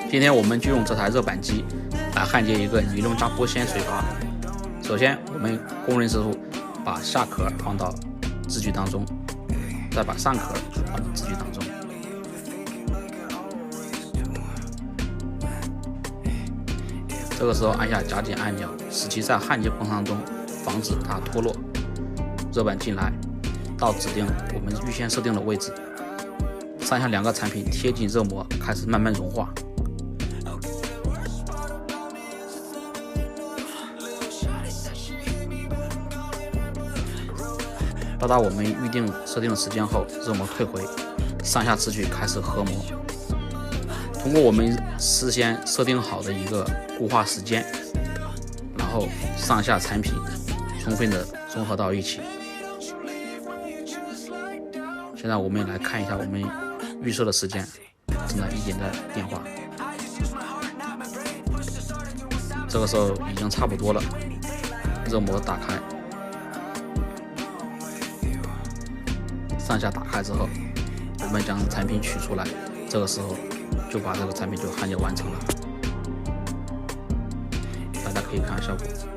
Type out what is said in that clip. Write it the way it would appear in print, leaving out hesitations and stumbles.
今天我们就用这台热板机来焊接一个尼龙加玻纤水阀。首先，我们工人师傅把下壳放到支具当中，再把上壳放到支具当中。这个时候按下夹紧按钮，使其在焊接过程当中防止它脱落。热板进来，到指定我们预先设定的位置，上下两个产品贴近热膜，开始慢慢融化。到达我们预定设定的时间后，热膜退回，上下支具开始合模。通过我们事先设定好的一个固化时间，然后上下产品充分的融合到一起。现在我们来看一下我们预设的时间，正在一点的变化。这个时候已经差不多了，热膜打开，上下打开之后，我们将产品取出来，这个时候就把这个产品就焊接完成了。大家可以看效果。